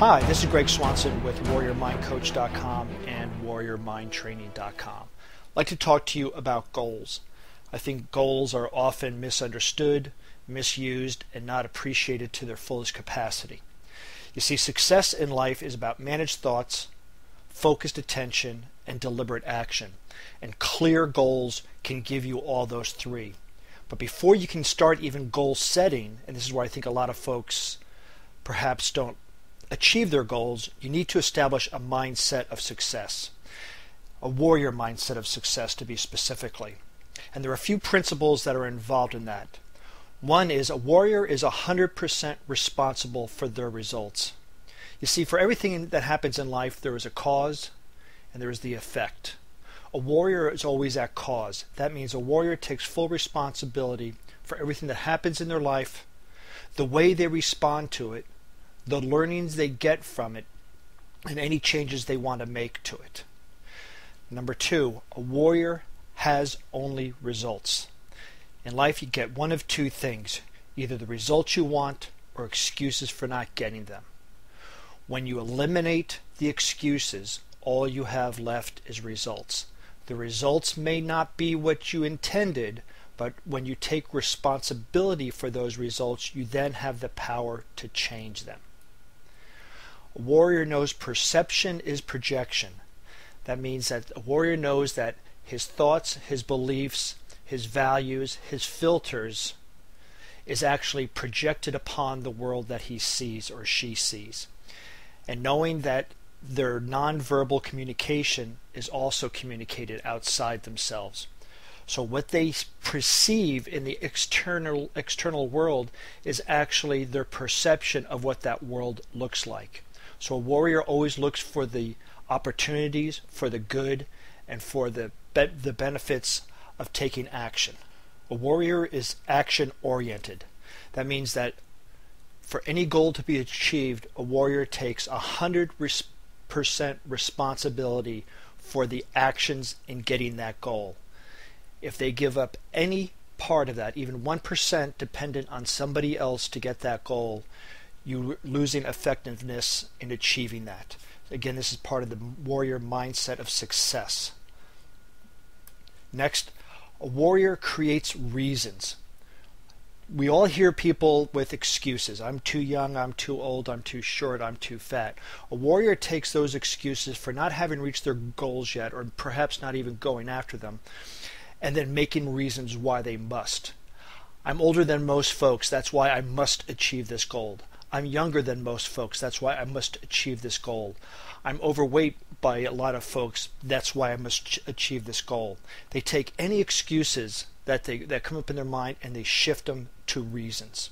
Hi, this is Greg Swanson with WarriorMindCoach.com and WarriorMindTraining.com. I'd like to talk to you about goals. I think goals are often misunderstood, misused, and not appreciated to their fullest capacity. You see, success in life is about managed thoughts, focused attention, and deliberate action. And clear goals can give you all those three. But before you can start even goal setting, and this is where I think a lot of folks perhaps don't achieve their goals, you need to establish a mindset of success, a warrior mindset of success to be specifically. And there are a few principles that are involved in that. One is a warrior is 100% responsible for their results. You see, for everything that happens in life, there is a cause and there is the effect. A warrior is always at cause. That means a warrior takes full responsibility for everything that happens in their life, the way they respond to it, the learnings they get from it, and any changes they want to make to it. Number two, a warrior has only results. In life, you get one of two things, either the results you want or excuses for not getting them. When you eliminate the excuses, all you have left is results. The results may not be what you intended, but when you take responsibility for those results, you then have the power to change them. A warrior knows perception is projection. That means that a warrior knows that his thoughts, his beliefs, his values, his filters is actually projected upon the world that he sees or she sees. And knowing that their nonverbal communication is also communicated outside themselves. So what they perceive in the external world is actually their perception of what that world looks like. So a warrior always looks for the opportunities, for the good, and for the benefits of taking action. A warrior is action-oriented. That means that for any goal to be achieved, a warrior takes 100% responsibility for the actions in getting that goal. If they give up any part of that, even 1% dependent on somebody else to get that goal, you're losing effectiveness in achieving that. Again, this is part of the warrior mindset of success. Next, a warrior creates reasons. We all hear people with excuses. I'm too young, I'm too old, I'm too short, I'm too fat. A warrior takes those excuses for not having reached their goals yet, or perhaps not even going after them, and then making reasons why they must. I'm older than most folks, that's why I must achieve this goal. I'm younger than most folks, that's why I must achieve this goal. I'm overweight by a lot of folks, that's why I must achieve this goal. They take any excuses that come up in their mind and they shift them to reasons.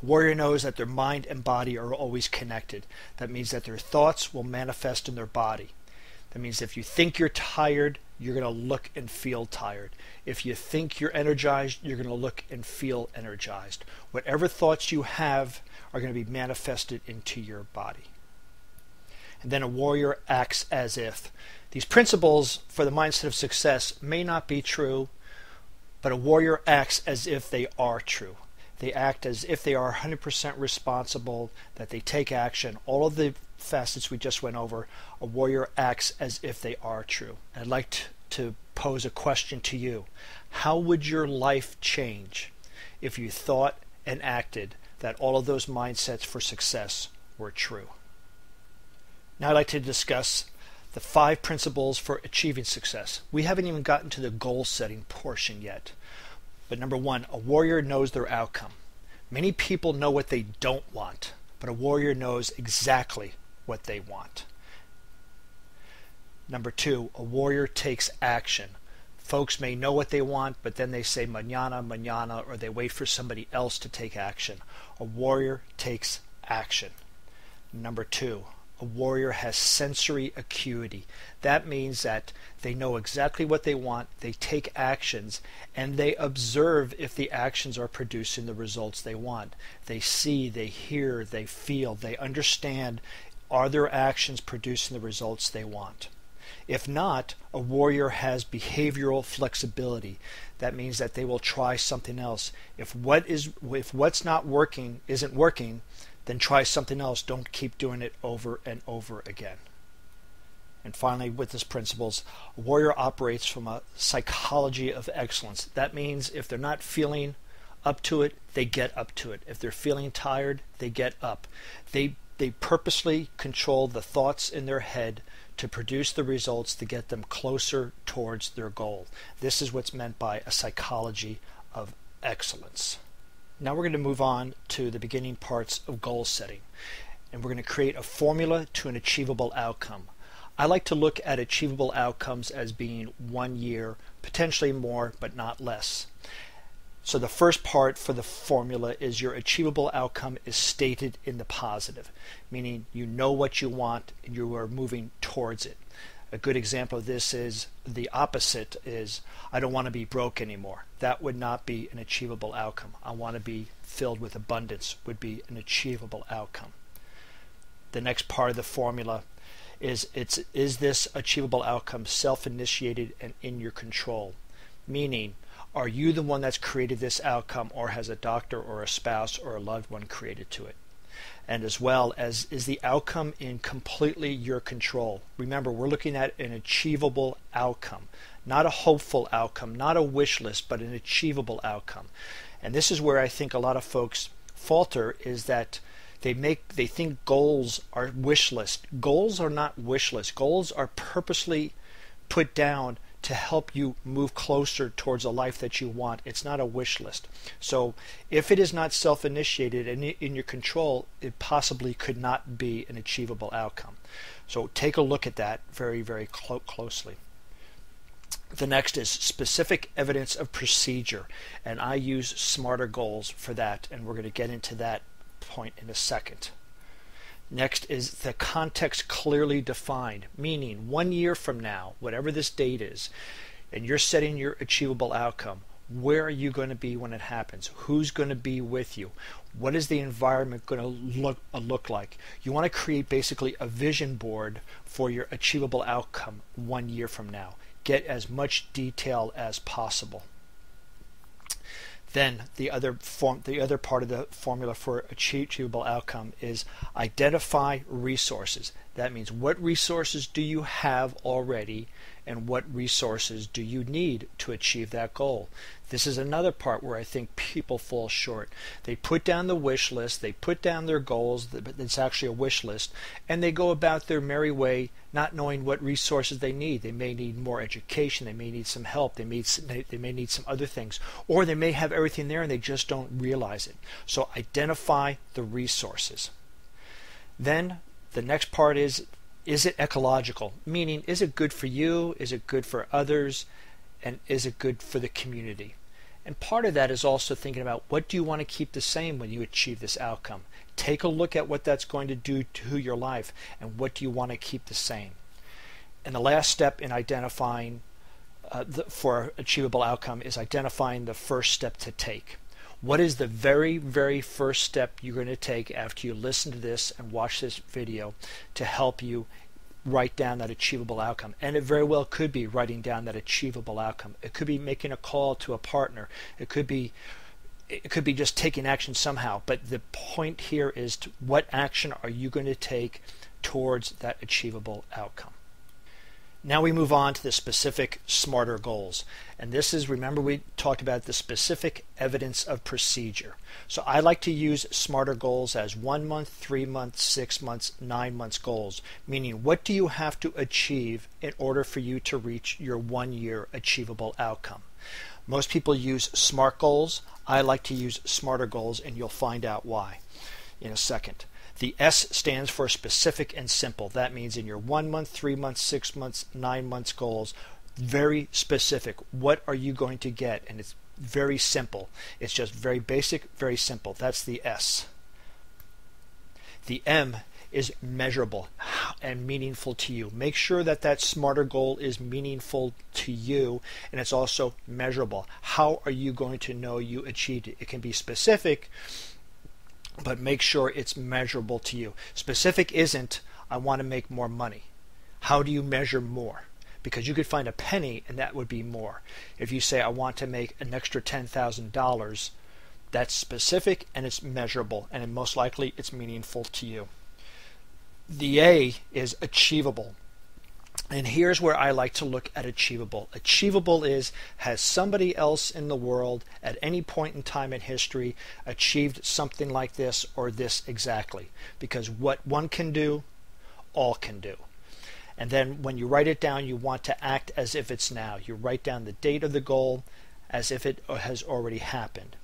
A warrior knows that their mind and body are always connected. That means that their thoughts will manifest in their body. That means if you think you're tired, you're going to look and feel tired. If you think you're energized, you're going to look and feel energized. Whatever thoughts you have are going to be manifested into your body. And then a warrior acts as if. These principles for the mindset of success may not be true, but a warrior acts as if they are true. They act as if they are 100% responsible, that they take action. All of the facets we just went over, a warrior acts as if they are true. I'd like to pose a question to you. How would your life change if you thought and acted that all of those mindsets for success were true? Now I'd like to discuss the 5 principles for achieving success. We haven't even gotten to the goal setting portion yet. But number 1, a warrior knows their outcome. Many people know what they don't want, but a warrior knows exactly what they want. Number 2, a warrior takes action. Folks may know what they want, but then they say mañana, mañana, or they wait for somebody else to take action. A warrior takes action. Number 2, a warrior has sensory acuity. That means that they know exactly what they want, they take actions, and they observe if the actions are producing the results they want. They see, they hear, they feel, they understand, are their actions producing the results they want? If not, a warrior has behavioral flexibility. That means that they will try something else. If what's not working isn't working, Then try something else. Don't keep doing it over and over again. And finally, with this principles, a warrior operates from a psychology of excellence. That means if they're not feeling up to it, they get up to it. If they're feeling tired, they get up. They purposely control the thoughts in their head to produce the results to get them closer towards their goal. This is what's meant by a psychology of excellence. Now we're going to move on to the beginning parts of goal setting, and we're going to create a formula to an achievable outcome. I like to look at achievable outcomes as being 1 year, potentially more, but not less. So the first part for the formula is your achievable outcome is stated in the positive, meaning you know what you want and you are moving towards it. A good example of this is the opposite is I don't want to be broke anymore. That would not be an achievable outcome. I want to be filled with abundance would be an achievable outcome. The next part of the formula is this achievable outcome self-initiated and in your control? Meaning, are you the one that's created this outcome, or has a doctor or a spouse or a loved one created to it? And as well as, is the outcome in completely your control? Remember, we're looking at an achievable outcome, not a hopeful outcome, not a wish list, but an achievable outcome. And this is where I think a lot of folks falter, is that they think goals are wish list. Goals are not wish list. Goals are purposely put down to help you move closer towards a life that you want. It's not a wish list. So if it is not self-initiated and in your control, it possibly could not be an achievable outcome. So take a look at that very, very closely. The next is specific evidence of procedure, and I use SMARTer goals for that, and we're going to get into that point in a second. Next is the context clearly defined, meaning 1 year from now, whatever this date is, and you're setting your achievable outcome, where are you going to be when it happens? Who's going to be with you? What is the environment going to look like? You want to create basically a vision board for your achievable outcome 1 year from now. Get as much detail as possible. Then the other part of the formula for achievable outcome is identify resources. That means what resources do you have already and what resources do you need to achieve that goal. This is another part where I think people fall short. They put down the wish list, they put down their goals, it's actually a wish list, and they go about their merry way not knowing what resources they need. They may need more education, they may need some help, they may need some other things, or they may have everything there and they just don't realize it. So identify the resources. Then the next part is it ecological? Meaning, is it good for you? Is it good for others? And is it good for the community? And part of that is also thinking about, what do you want to keep the same when you achieve this outcome? Take a look at what that's going to do to your life, and what do you want to keep the same? And the last step in identifying for achievable outcome is identifying the first step to take. What is the very, very first step you're going to take after you listen to this and watch this video to help you write down that achievable outcome? And it very well could be writing down that achievable outcome. It could be making a call to a partner. It could be just taking action somehow. But the point here is what action are you going to take towards that achievable outcome? Now we move on to the specific SMARTer goals. And this is, remember we talked about the specific evidence of procedure. So I like to use SMARTer goals as 1 month, 3 months, 6 months, 9 months goals. Meaning, what do you have to achieve in order for you to reach your 1 year achievable outcome? Most people use SMART goals. I like to use SMARTer goals, and you'll find out why in a second. The S stands for specific and simple. That means in your 1 month, 3 months, 6 months, 9 months goals, very specific. What are you going to get? And it's very simple. It's just very basic, very simple. That's the S. The M is measurable and meaningful to you. Make sure that that SMARTer goal is meaningful to you, and it's also measurable. How are you going to know you achieved it? It can be specific, but make sure it's measurable to you. Specific isn't, I want to make more money. How do you measure more? Because you could find a penny and that would be more. If you say, I want to make an extra $10,000, that's specific and it's measurable, and most likely it's meaningful to you. The A is achievable. And here's where I like to look at achievable. Achievable is, has somebody else in the world at any point in time in history achieved something like this or this exactly? Because what one can do, all can do. And then when you write it down, you want to act as if it's now. You write down the date of the goal as if it has already happened.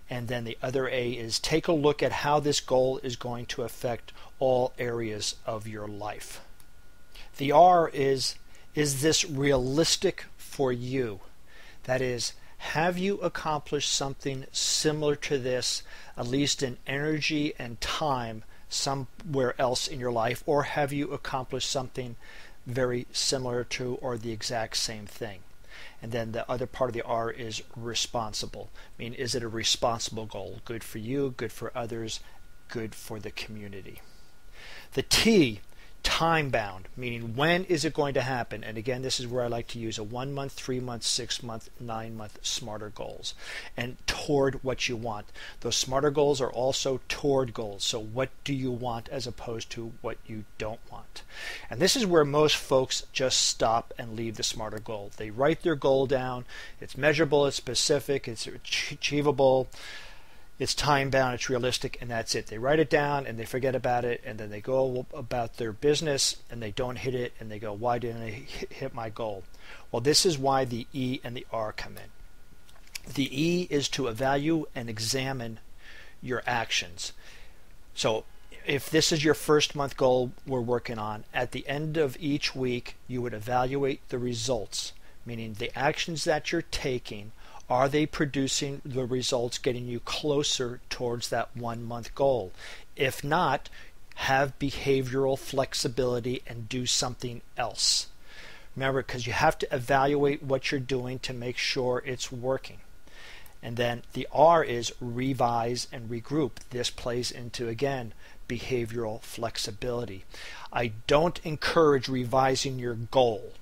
And then the other A is, take a look at how this goal is going to affect all areas of your life. The R is this realistic for you? That is, have you accomplished something similar to this, at least in energy and time, somewhere else in your life, or have you accomplished something very similar to or the exact same thing? And then the other part of the R is responsible. I mean, is it a responsible goal? Good for you, good for others, good for the community. The T, time bound, meaning when is it going to happen? And again, this is where I like to use a 1 month, 3 month, 6 month, 9 month smarter goals, and toward what you want. Those smarter goals are also toward goals. So what do you want as opposed to what you don't want? And this is where most folks just stop and leave the smarter goal. They write their goal down. It's measurable, it's specific, it's achievable, it's time bound, it's realistic, and that's it. They write it down and they forget about it, and then they go about their business and they don't hit it, and they go, why didn't I hit my goal? Well, this is why the E and the R come in. The E is to evaluate and examine your actions. So if this is your first month goal we're working on, at the end of each week you would evaluate the results, meaning the actions that you're taking. Are they producing the results, getting you closer towards that 1 month goal? If not, have behavioral flexibility and do something else. Remember, because you have to evaluate what you're doing to make sure it's working. And then the R is revise and regroup. This plays into, again, behavioral flexibility. I don't encourage revising your goal.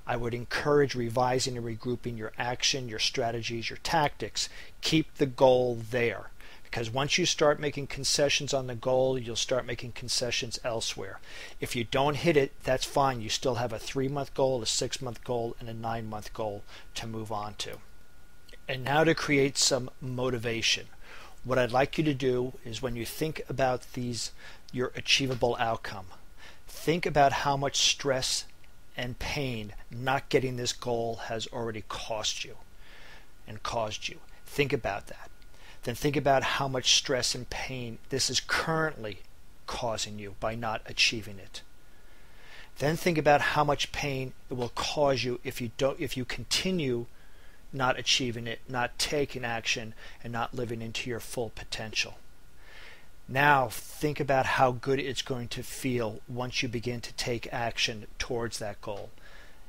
I would encourage revising and regrouping your action, your strategies, your tactics. Keep the goal there. Because once you start making concessions on the goal, you'll start making concessions elsewhere. If you don't hit it, that's fine. You still have a 3 month goal, a 6 month goal, and a 9 month goal to move on to. And now to create some motivation. What I'd like you to do is, when you think about your achievable outcome, think about how much stress and pain not getting this goal has already cost you and caused you. Think about that. Then think about how much stress and pain this is currently causing you by not achieving it. Then think about how much pain it will cause you if you continue not achieving it, not taking action, and not living into your full potential. Now think about how good it's going to feel once you begin to take action towards that goal,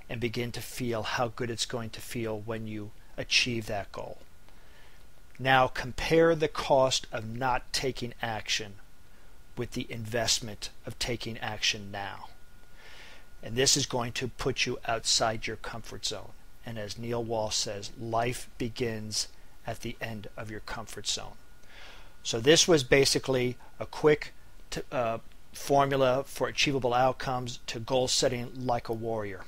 and begin to feel how good it's going to feel when you achieve that goal. Now compare the cost of not taking action with the investment of taking action now. And this is going to put you outside your comfort zone. And as Neil Walsh says, life begins at the end of your comfort zone. So this was basically a quick formula for achievable outcomes to goal setting like a warrior.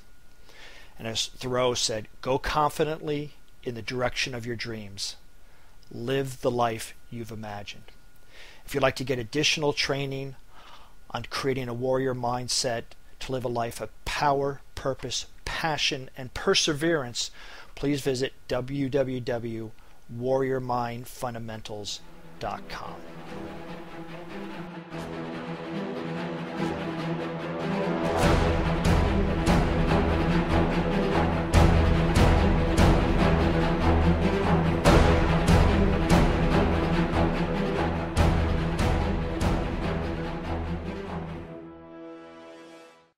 And as Thoreau said, go confidently in the direction of your dreams. Live the life you've imagined. If you'd like to get additional training on creating a warrior mindset to live a life of power, purpose, passion, and perseverance, please visit www.warriormindfundamentals.com.